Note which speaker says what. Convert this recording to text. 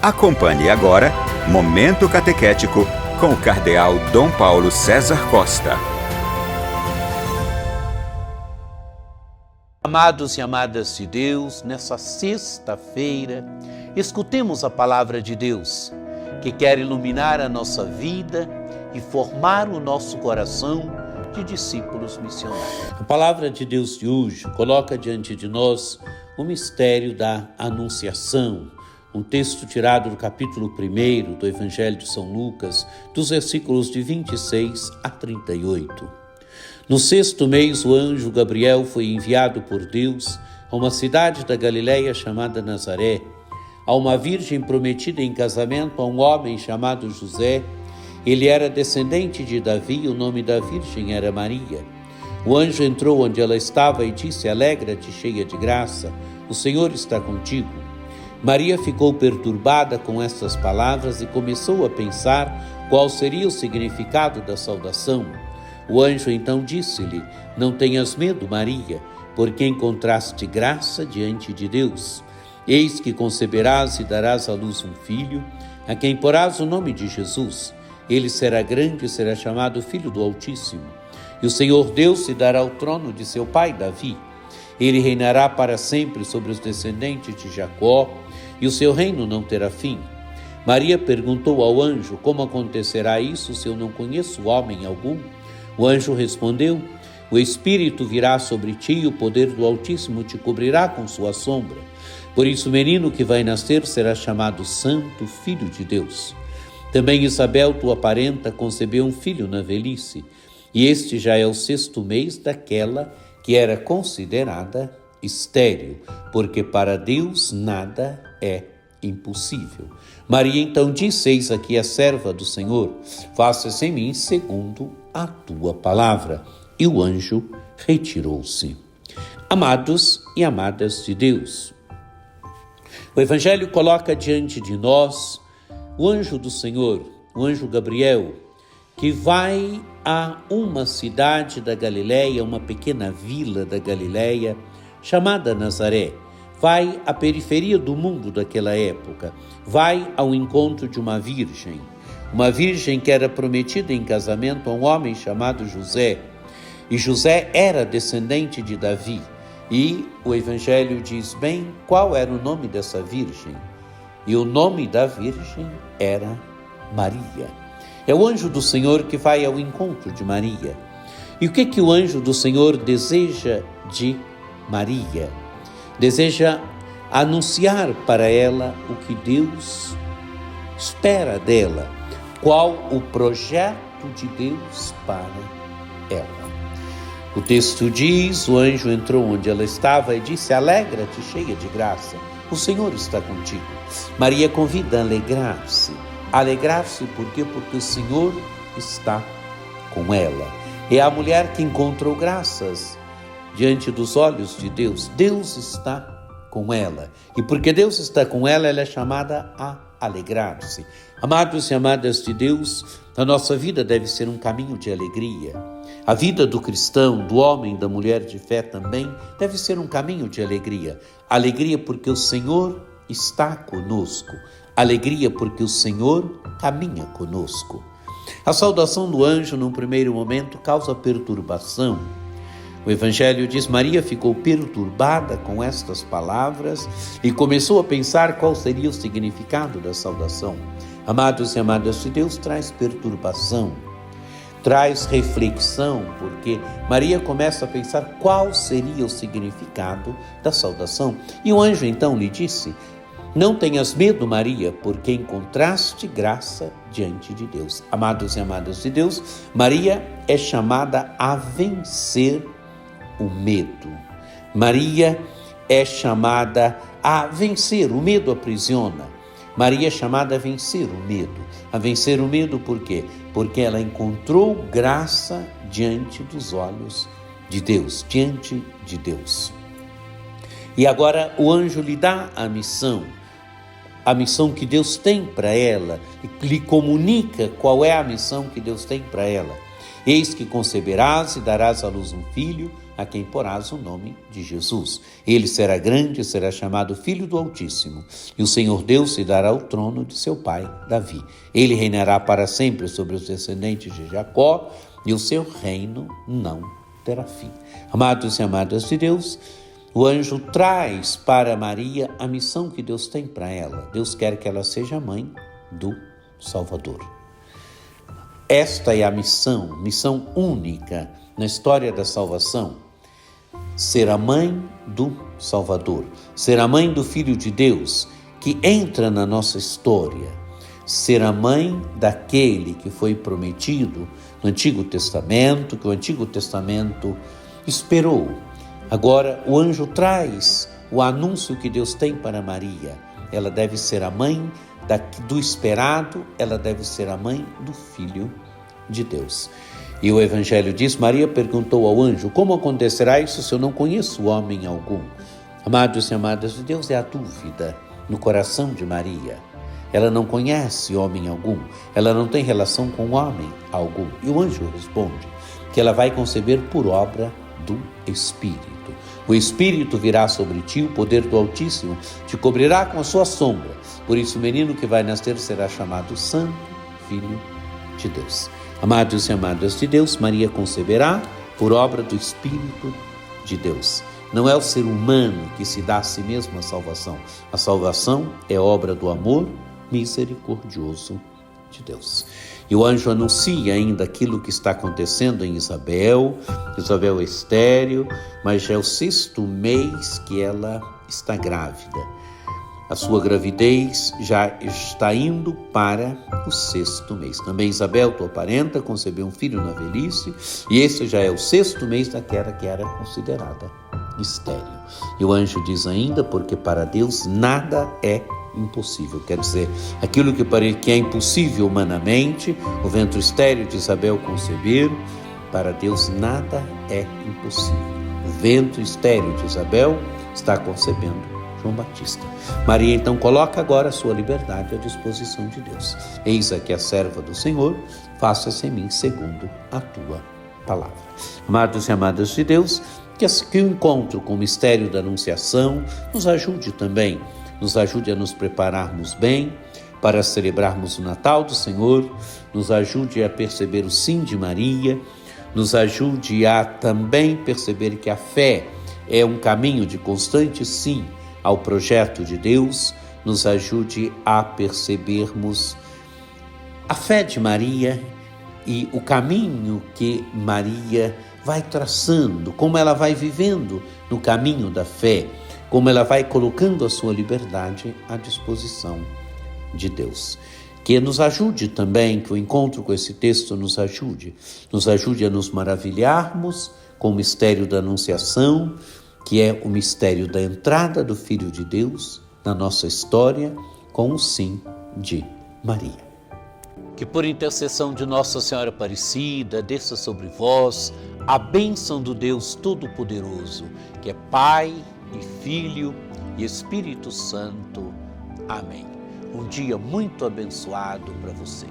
Speaker 1: Acompanhe agora Momento Catequético com o Cardeal Dom Paulo César Costa.
Speaker 2: Amados e amadas de Deus, nessa sexta-feira, escutemos a palavra de Deus, que quer iluminar a nossa vida e formar o nosso coração de discípulos missionários. A palavra de Deus de hoje coloca diante de nós o mistério da Anunciação, um texto tirado do capítulo 1 do Evangelho de São Lucas, dos versículos de 26 a 38. No 6º mês, o anjo Gabriel foi enviado por Deus a uma cidade da Galileia chamada Nazaré, a uma virgem prometida em casamento a um homem chamado José. Ele era descendente de Davi e o nome da virgem era Maria. O anjo entrou onde ela estava e disse: "Alegra-te, cheia de graça, o Senhor está contigo." Maria ficou perturbada com estas palavras e começou a pensar qual seria o significado da saudação. O anjo então disse-lhe: "Não tenhas medo, Maria, porque encontraste graça diante de Deus. Eis que conceberás e darás à luz um filho, a quem porás o nome de Jesus. Ele será grande e será chamado Filho do Altíssimo. E o Senhor Deus lhe dará o trono de seu pai Davi. Ele reinará para sempre sobre os descendentes de Jacó, e o seu reino não terá fim." Maria perguntou ao anjo: "Como acontecerá isso se eu não conheço homem algum?" O anjo respondeu: "O Espírito virá sobre ti e o poder do Altíssimo te cobrirá com sua sombra. Por isso o menino que vai nascer será chamado Santo, Filho de Deus. Também Isabel, tua parenta, concebeu um filho na velhice, e este já é o 6º mês daquela que era considerada estéril, porque para Deus nada é impossível." Maria então disse: "Eis aqui a serva do Senhor, faça-se em mim segundo a tua palavra." E o anjo retirou-se. Amados e amadas de Deus, o Evangelho coloca diante de nós o anjo do Senhor, o anjo Gabriel, que vai a uma cidade da Galileia, uma pequena vila da Galileia, chamada Nazaré. Vai à periferia do mundo daquela época, vai ao encontro de uma virgem que era prometida em casamento a um homem chamado José. E José era descendente de Davi. E o Evangelho diz bem qual era o nome dessa virgem. E o nome da virgem era Maria. É o anjo do Senhor que vai ao encontro de Maria. E o que o anjo do Senhor deseja de Maria? Deseja anunciar para ela o que Deus espera dela, qual o projeto de Deus para ela. O texto diz: o anjo entrou onde ela estava e disse: "Alegra-te, cheia de graça, o Senhor está contigo." Maria convida a alegrar-se. Alegrar-se por quê? Porque o Senhor está com ela. É a mulher que encontrou graças diante dos olhos de Deus. Deus está com ela. E porque Deus está com ela, ela é chamada a alegrar-se. Amados e amadas de Deus, a nossa vida deve ser um caminho de alegria. A vida do cristão, do homem, da mulher de fé também deve ser um caminho de alegria. Alegria porque o Senhor está conosco. Alegria porque o Senhor caminha conosco. A saudação do anjo, num primeiro momento, causa perturbação. O Evangelho diz: Maria ficou perturbada com estas palavras e começou a pensar qual seria o significado da saudação. Amados e amadas de Deus, traz perturbação, traz reflexão, porque Maria começa a pensar qual seria o significado da saudação. E o anjo então lhe disse: "Não tenhas medo, Maria, porque encontraste graça diante de Deus." Amados e amadas de Deus, Maria é chamada a vencer o medo. Maria é chamada a vencer. O medo aprisiona. Maria é chamada a vencer o medo. A vencer o medo por quê? Porque ela encontrou graça diante dos olhos de Deus, diante de Deus. E agora o anjo lhe dá a missão que Deus tem para ela, e lhe comunica qual é a missão que Deus tem para ela. "Eis que conceberás e darás à luz um filho, a quem porás o nome de Jesus. Ele será grande e será chamado Filho do Altíssimo, e o Senhor Deus lhe dará o trono de seu pai Davi. Ele reinará para sempre sobre os descendentes de Jacó, e o seu reino não terá fim. Amados e amadas de Deus, o anjo traz para Maria a missão que Deus tem para ela. Deus quer que ela seja mãe do Salvador. Esta é a missão única na história da salvação. Ser a mãe do Salvador, ser a mãe do Filho de Deus, que entra na nossa história, ser a mãe daquele que foi prometido no Antigo Testamento, que o Antigo Testamento esperou. Agora o anjo traz o anúncio que Deus tem para Maria. Ela deve ser a mãe do esperado, ela deve ser a mãe do Filho de Deus. E o Evangelho diz, Maria perguntou ao anjo, como acontecerá isso se eu não conheço homem algum? Amados e amadas de Deus, é a dúvida no coração de Maria. Ela não conhece homem algum, ela não tem relação com homem algum. E o anjo responde que ela vai conceber por obra do Espírito. O Espírito virá sobre ti, o poder do Altíssimo te cobrirá com a sua sombra. Por isso o menino que vai nascer será chamado Santo Filho de Deus. Amados e amadas de Deus, Maria conceberá por obra do Espírito de Deus. Não é o ser humano que se dá a si mesmo a salvação. A salvação é obra do amor misericordioso de Deus. E o anjo anuncia ainda aquilo que está acontecendo em Isabel. Isabel é estéril, mas já é o 6º mês que ela está grávida. A sua gravidez já está indo para o 6º mês. Também Isabel, tua parenta, concebeu um filho na velhice, e esse já é o 6º mês daquela que era considerada estéril. E o anjo diz ainda, porque para Deus nada é impossível. Quer dizer, aquilo que é impossível humanamente, o ventre estéril de Isabel conceber, para Deus nada é impossível. O ventre estéril de Isabel está concebendo João Batista. Maria então coloca agora a sua liberdade à disposição de Deus. Eis aqui a serva do Senhor, faça-se em mim segundo a tua palavra. Amados e amadas de Deus, que o encontro com o mistério da Anunciação nos ajude também, nos ajude a nos prepararmos bem para celebrarmos o Natal do Senhor, nos ajude a perceber o sim de Maria, nos ajude a também perceber que a fé é um caminho de constante sim ao projeto de Deus, nos ajude a percebermos a fé de Maria e o caminho que Maria vai traçando, como ela vai vivendo no caminho da fé, como ela vai colocando a sua liberdade à disposição de Deus. Que nos ajude também, que o encontro com esse texto nos ajude a nos maravilharmos com o mistério da Anunciação, que é o mistério da entrada do Filho de Deus na nossa história, com o sim de Maria. Que por intercessão de Nossa Senhora Aparecida, desça sobre vós a bênção do Deus Todo-Poderoso, que é Pai e Filho e Espírito Santo. Amém. Um dia muito abençoado para você.